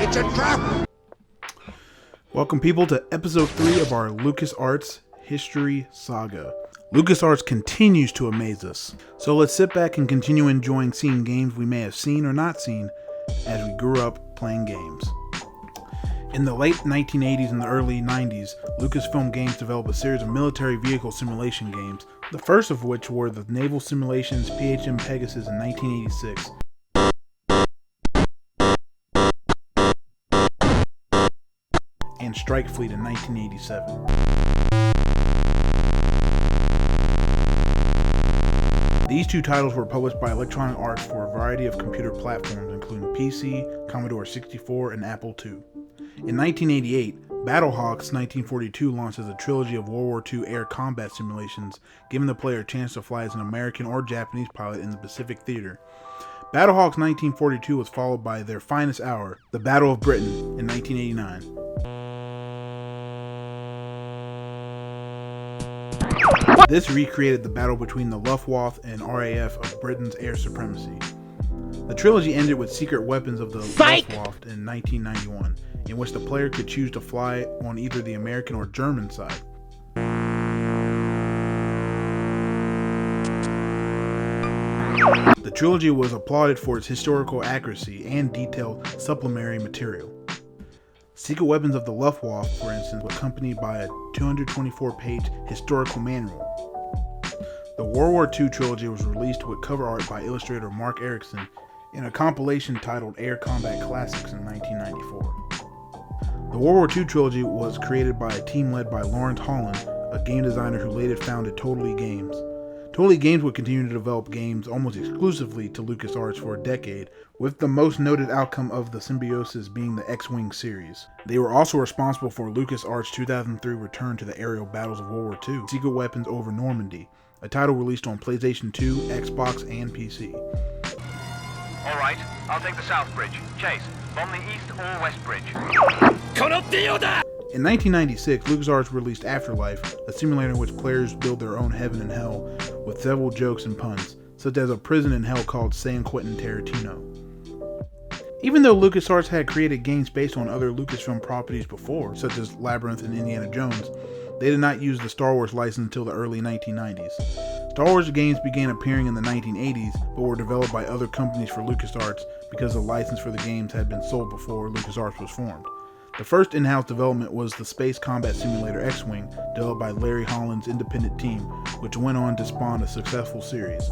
kitchen trap! Welcome, people, to episode 3 of our LucasArts History Saga. LucasArts continues to amaze us, so let's sit back and continue enjoying seeing games we may have seen or not seen as we grew up playing games. In the late 1980s and the early 90s, Lucasfilm Games developed a series of military vehicle simulation games, the first of which were the Naval Simulations PHM Pegasus in 1986, and Strike Fleet in 1987. These two titles were published by Electronic Arts for a variety of computer platforms, including PC, Commodore 64, and Apple II. In 1988, Battlehawks 1942 launched as a trilogy of World War II air combat simulations, giving the player a chance to fly as an American or Japanese pilot in the Pacific Theater. Battlehawks 1942 was followed by their finest hour, the Battle of Britain, in 1989. This recreated the battle between the Luftwaffe and RAF of Britain's air supremacy. The trilogy ended with Secret Weapons of the Luftwaffe in 1991, in which the player could choose to fly on either the American or German side. The trilogy was applauded for its historical accuracy and detailed supplementary material. Secret Weapons of the Luftwaffe, for instance, was accompanied by a 224-page historical manual. The World War II trilogy was released with cover art by illustrator Mark Erickson in a compilation titled Air Combat Classics in 1994. The World War II trilogy was created by a team led by Lawrence Holland, a game designer who later founded Totally Games. Totally Games would continue to develop games almost exclusively to LucasArts for a decade, with the most noted outcome of the symbiosis being the X-Wing series. They were also responsible for LucasArts' 2003 return to the aerial battles of World War II, Secret Weapons over Normandy, a title released on PlayStation 2, Xbox, and PC. Alright, I'll take the south bridge. Chase, bomb the east or west bridge. In 1996, LucasArts released Afterlife, a simulator in which players build their own heaven and hell, with several jokes and puns, such as a prison in hell called San Quentin Tarantino. Even though LucasArts had created games based on other Lucasfilm properties before, such as Labyrinth and Indiana Jones, they did not use the Star Wars license until the early 1990s. Star Wars games began appearing in the 1980s, but were developed by other companies for LucasArts because the license for the games had been sold before LucasArts was formed. The first in-house development was the Space Combat Simulator X-Wing, developed by Larry Holland's independent team, which went on to spawn a successful series.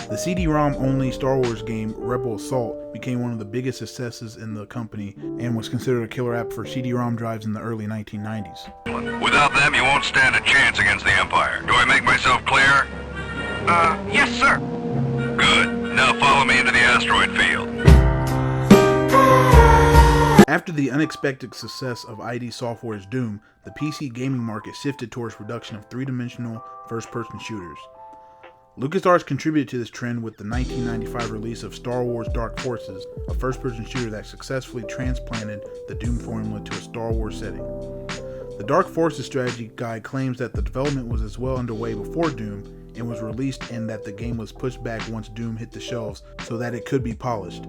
The CD-ROM only Star Wars game, Rebel Assault, became one of the biggest successes in the company and was considered a killer app for CD-ROM drives in the early 1990s. Without them, you won't stand a chance against the Empire. Do I make myself clear? Yes, sir. Good. Now follow me into the asteroid field. After the unexpected success of ID Software's Doom, the PC gaming market shifted towards production of three-dimensional first-person shooters. LucasArts contributed to this trend with the 1995 release of Star Wars Dark Forces, a first-person shooter that successfully transplanted the Doom formula to a Star Wars setting. The Dark Forces strategy guide claims that the development was as well underway before Doom and was released, and that the game was pushed back once Doom hit the shelves so that it could be polished.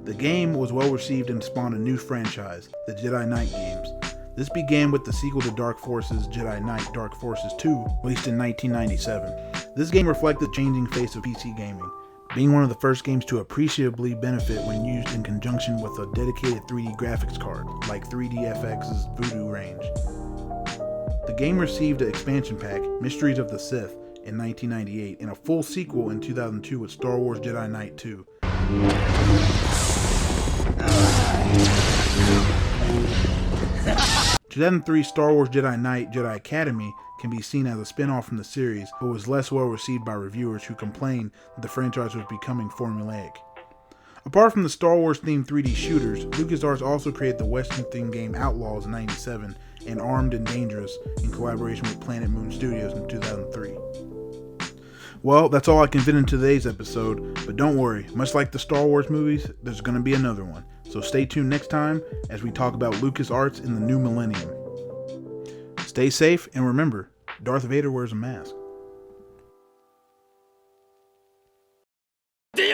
The game was well received and spawned a new franchise, the Jedi Knight games. This began with the sequel to Dark Forces, Jedi Knight Dark Forces 2, released in 1997. This game reflected the changing face of PC gaming, being one of the first games to appreciably benefit when used in conjunction with a dedicated 3D graphics card, like 3DFX's Voodoo range. The game received an expansion pack, Mysteries of the Sith, in 1998, and a full sequel in 2002 with Star Wars Jedi Knight 2. 2003 Star Wars Jedi Knight Jedi Academy can be seen as a spin-off from the series, but was less well received by reviewers who complained that the franchise was becoming formulaic. Apart from the Star Wars themed 3D shooters, LucasArts also created the Western themed game Outlaws in 1997 and Armed and Dangerous in collaboration with Planet Moon Studios in 2003. Well, that's all I can fit in today's episode, but don't worry, much like the Star Wars movies, there's going to be another one. So stay tuned next time as we talk about LucasArts in the new millennium. Stay safe, and remember, Darth Vader wears a mask.